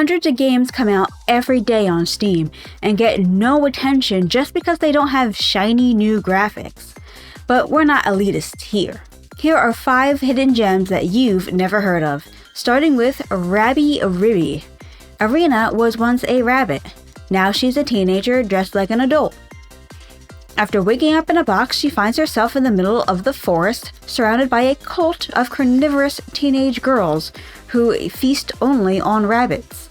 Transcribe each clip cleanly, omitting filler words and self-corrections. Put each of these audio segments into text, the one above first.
Hundreds of games come out every day on Steam and get no attention just because they don't have shiny new graphics. But we're not elitist here. Here are 5 hidden gems that you've never heard of, starting with Rabi Ribi. Erina was once a rabbit. Now she's a teenager dressed like an adult. After waking up in a box, she finds herself in the middle of the forest, surrounded by a cult of carnivorous teenage girls who feast only on rabbits.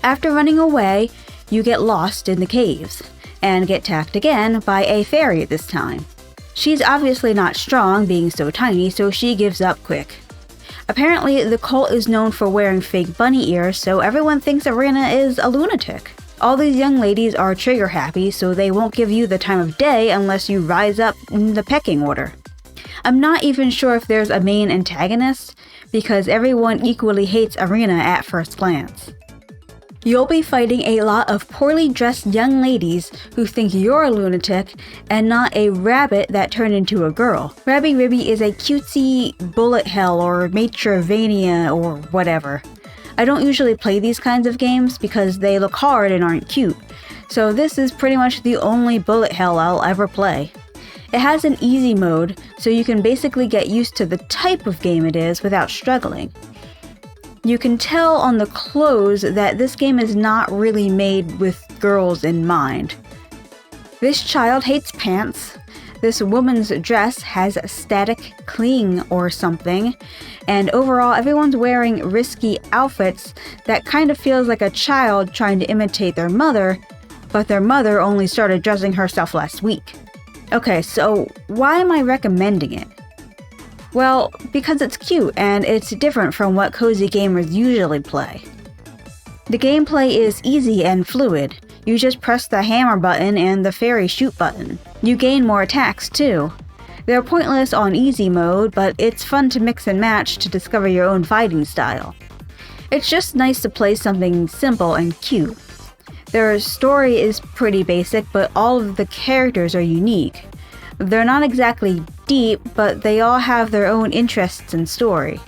After running away, you get lost in the caves, and get attacked again by a fairy this time. She's obviously not strong, being so tiny, so she gives up quick. Apparently, the cult is known for wearing fake bunny ears, so everyone thinks Erina is a lunatic. All these young ladies are trigger happy, so they won't give you the time of day unless you rise up in the pecking order. I'm not even sure if there's a main antagonist, because everyone equally hates Erina at first glance. You'll be fighting a lot of poorly dressed young ladies who think you're a lunatic and not a rabbit that turned into a girl. Rabi Ribi is a cutesy bullet hell or Metroidvania or whatever. I don't usually play these kinds of games because they look hard and aren't cute, so this is pretty much the only bullet hell I'll ever play. It has an easy mode, so you can basically get used to the type of game it is without struggling. You can tell on the clothes that this game is not really made with girls in mind. This child hates pants. This woman's dress has static cling or something, and overall everyone's wearing risky outfits that kind of feels like a child trying to imitate their mother, but their mother only started dressing herself last week. Okay, so why am I recommending it? Well, because it's cute and it's different from what cozy gamers usually play. The gameplay is easy and fluid. You just press the hammer button and the fairy shoot button. You gain more attacks too. They're pointless on easy mode, but it's fun to mix and match to discover your own fighting style. It's just nice to play something simple and cute. Their story is pretty basic, but all of the characters are unique. They're not exactly deep, but they all have their own interests and story.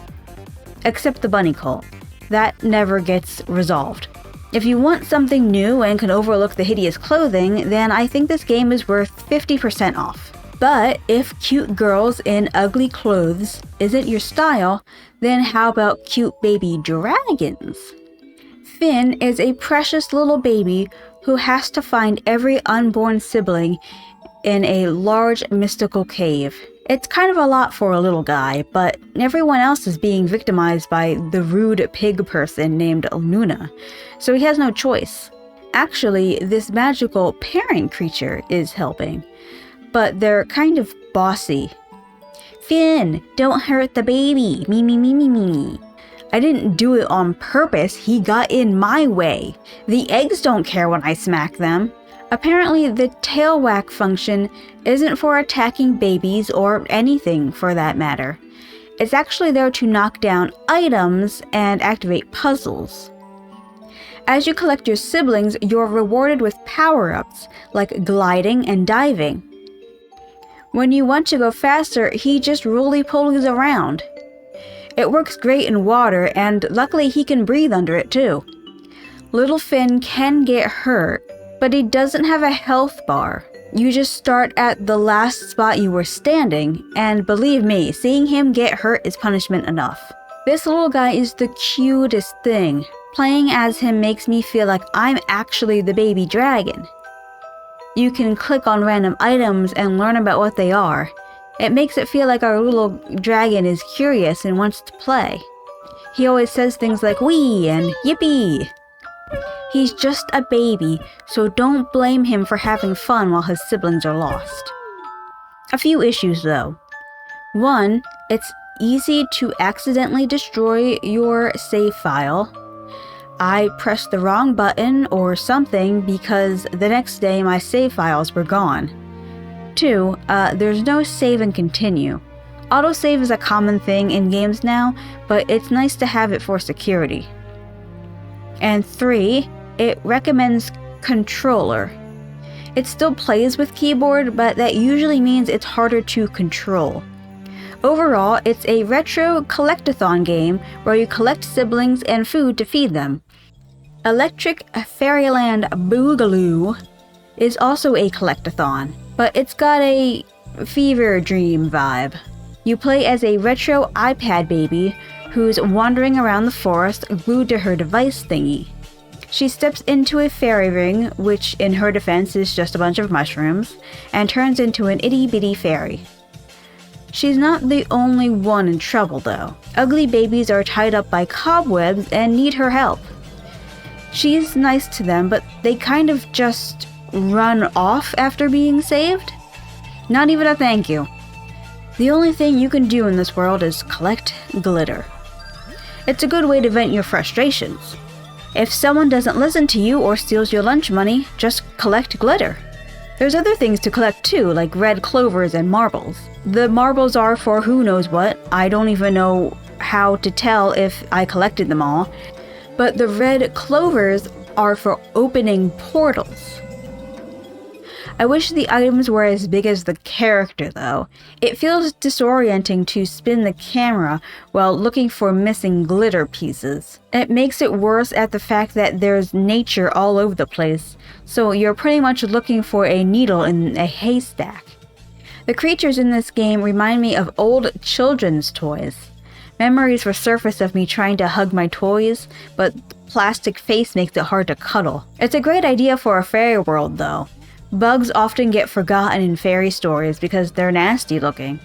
Except the bunny cult. That never gets resolved. If you want something new and can overlook the hideous clothing, then I think this game is worth 50% off. But if cute girls in ugly clothes isn't your style, then how about cute baby dragons? Finn is a precious little baby who has to find every unborn sibling in a large mystical cave. It's kind of a lot for a little guy, but everyone else is being victimized by the rude pig person named Luna, so he has no choice. Actually, this magical parent creature is helping, but they're kind of bossy. Finn, don't hurt the baby, me me me me me. I didn't do it on purpose, he got in my way. The eggs don't care when I smack them. Apparently, the tail whack function isn't for attacking babies or anything for that matter. It's actually there to knock down items and activate puzzles. As you collect your siblings, you're rewarded with power-ups like gliding and diving. When you want to go faster, he just roly-polies around. It works great in water, and luckily he can breathe under it too. Little Finn can get hurt, but he doesn't have a health bar. You just start at the last spot you were standing, and believe me, seeing him get hurt is punishment enough. This little guy is the cutest thing. Playing as him makes me feel like I'm actually the baby dragon. You can click on random items and learn about what they are. It makes it feel like our little dragon is curious and wants to play. He always says things like wee and yippee. He's just a baby, so don't blame him for having fun while his siblings are lost. A few issues though. 1, it's easy to accidentally destroy your save file. I pressed the wrong button or something because the next day my save files were gone. 2, there's no save and continue. Autosave is a common thing in games now, but it's nice to have it for security. And 3, it recommends controller. It still plays with keyboard, but that usually means it's harder to control. Overall, it's a retro collectathon game where you collect siblings and food to feed them. Electric Fairyland Boogaloo is also a collectathon, but it's got a fever dream vibe. You play as a retro iPad baby who's wandering around the forest glued to her device thingy. She steps into a fairy ring, which in her defense is just a bunch of mushrooms, and turns into an itty-bitty fairy. She's not the only one in trouble though. Ugly babies are tied up by cobwebs and need her help. She's nice to them, but they kind of just run off after being saved. Not even a thank you. The only thing you can do in this world is collect glitter. It's a good way to vent your frustrations. If someone doesn't listen to you or steals your lunch money, just collect glitter. There's other things to collect too, like red clovers and marbles. The marbles are for who knows what. I don't even know how to tell if I collected them all. But the red clovers are for opening portals. I wish the items were as big as the character though. It feels disorienting to spin the camera while looking for missing glitter pieces. It makes it worse at the fact that there's nature all over the place, so you're pretty much looking for a needle in a haystack. The creatures in this game remind me of old children's toys. Memories resurface of me trying to hug my toys, but the plastic face makes it hard to cuddle. It's a great idea for a fairy world though. Bugs often get forgotten in fairy stories because they're nasty looking,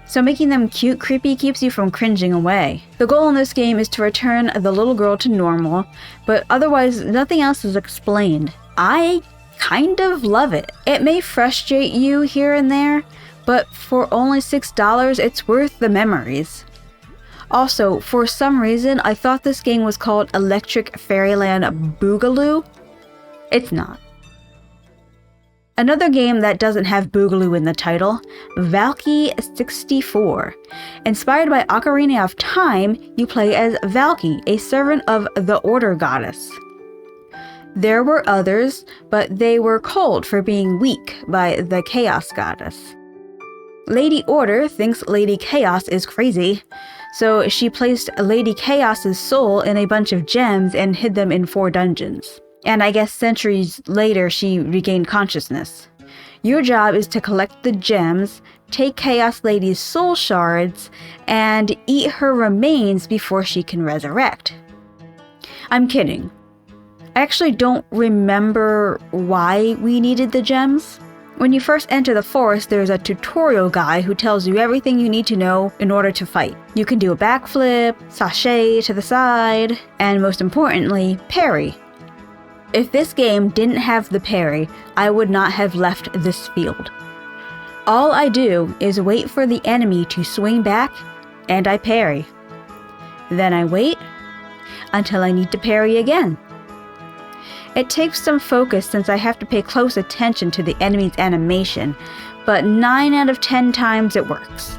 so making them cute creepy keeps you from cringing away. The goal in this game is to return the little girl to normal, but otherwise nothing else is explained. I kind of love it. It may frustrate you here and there, but for only $6 it's worth the memories. Also, for some reason, I thought this game was called Electric Fairyland Boogaloo. It's not. Another game that doesn't have Boogaloo in the title, Valkie 64. Inspired by Ocarina of Time, you play as Valkie, a servant of the Order Goddess. There were others, but they were called for being weak by the Chaos Goddess. Lady Order thinks Lady Chaos is crazy, so she placed Lady Chaos's soul in a bunch of gems and hid them in 4 dungeons. And I guess centuries later she regained consciousness. Your job is to collect the gems, take Chaos Lady's soul shards, and eat her remains before she can resurrect. I'm kidding. I actually don't remember why we needed the gems. When you first enter the forest, there's a tutorial guy who tells you everything you need to know in order to fight. You can do a backflip, sashay to the side, and most importantly, parry. If this game didn't have the parry, I would not have left this field. All I do is wait for the enemy to swing back, and I parry. Then I wait until I need to parry again. It takes some focus since I have to pay close attention to the enemy's animation, but 9 out of 10 times it works.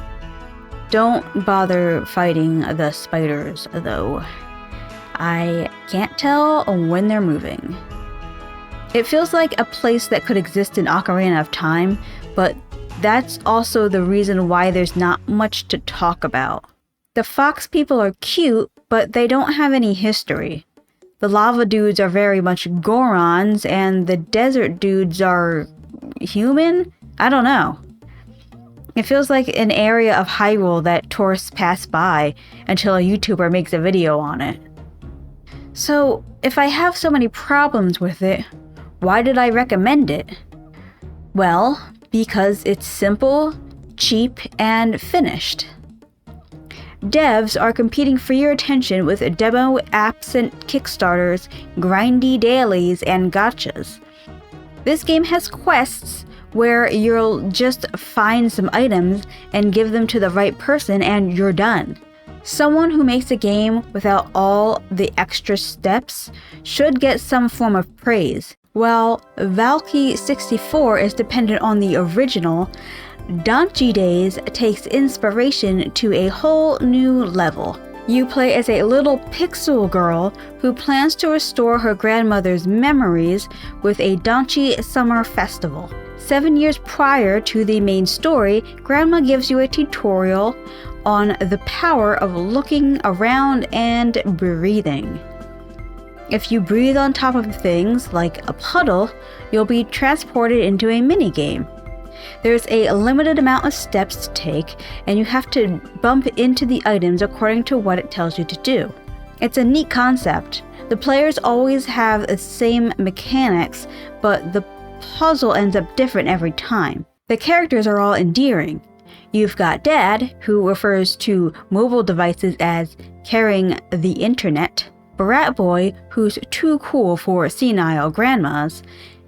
Don't bother fighting the spiders though. I can't tell when they're moving. It feels like a place that could exist in Ocarina of Time, but that's also the reason why there's not much to talk about. The fox people are cute, but they don't have any history. The lava dudes are very much Gorons, and the desert dudes are human? I don't know. It feels like an area of Hyrule that tourists pass by until a YouTuber makes a video on it. So, if I have so many problems with it, why did I recommend it? Well, because it's simple, cheap, and finished. Devs are competing for your attention with demo-absent Kickstarters, grindy dailies, and gotchas. This game has quests where you'll just find some items and give them to the right person and you're done. Someone who makes a game without all the extra steps should get some form of praise. While Valkie 64 is dependent on the original, Danchi Days takes inspiration to a whole new level. You play as a little pixel girl who plans to restore her grandmother's memories with a Danchi Summer Festival. 7 years prior to the main story, Grandma gives you a tutorial on the power of looking around and breathing. If you breathe on top of things like a puddle, you'll be transported into a minigame. There's a limited amount of steps to take, and you have to bump into the items according to what it tells you to do. It's a neat concept. The players always have the same mechanics, but the puzzle ends up different every time. The characters are all endearing. You've got Dad, who refers to mobile devices as carrying the internet, Brat Boy, who's too cool for senile grandmas,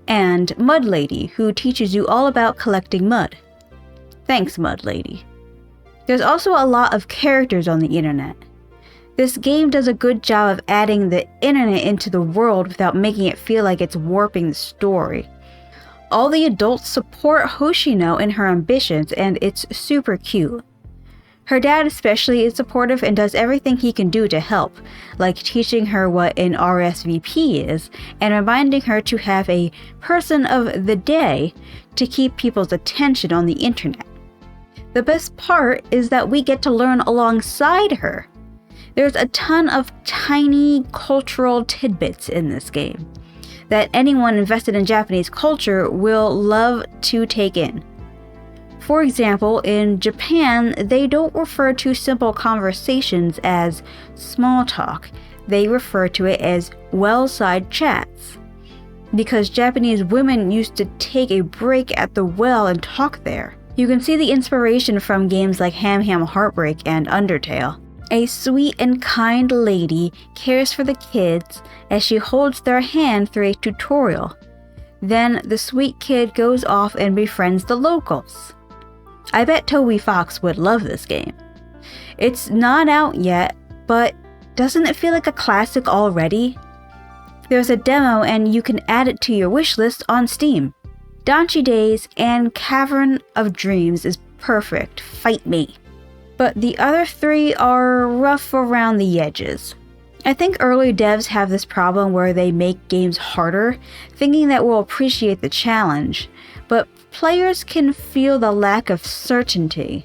and Mud Lady, who teaches you all about collecting mud. Thanks, Mud Lady. There's also a lot of characters on the internet. This game does a good job of adding the internet into the world without making it feel like it's warping the story. All the adults support Hoshino in her ambitions, and it's super cute. Her dad especially is supportive and does everything he can do to help, like teaching her what an RSVP is and reminding her to have a person of the day to keep people's attention on the internet. The best part is that we get to learn alongside her. There's a ton of tiny cultural tidbits in this game that anyone invested in Japanese culture will love to take in. For example, in Japan, they don't refer to simple conversations as small talk. They refer to it as well-side chats, because Japanese women used to take a break at the well and talk there. You can see the inspiration from games like Ham Ham Heartbreak and Undertale. A sweet and kind lady cares for the kids as she holds their hand through a tutorial. Then the sweet kid goes off and befriends the locals. I bet Toby Fox would love this game. It's not out yet, but doesn't it feel like a classic already? There's a demo and you can add it to your wishlist on Steam. Danchi Days and Cavern of Dreams is perfect, fight me. But the other three are rough around the edges. I think early devs have this problem where they make games harder, thinking that we'll appreciate the challenge, but players can feel the lack of certainty.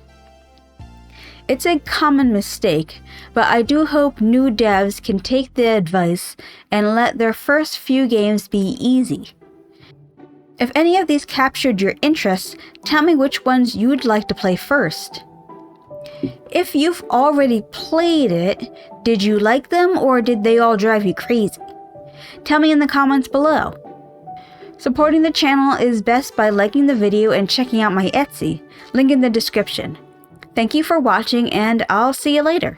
It's a common mistake, but I do hope new devs can take the advice and let their first few games be easy. If any of these captured your interest, tell me which ones you'd like to play first. If you've already played it, did you like them or did they all drive you crazy? Tell me in the comments below. Supporting the channel is best by liking the video and checking out my Etsy, link in the description. Thank you for watching and I'll see you later.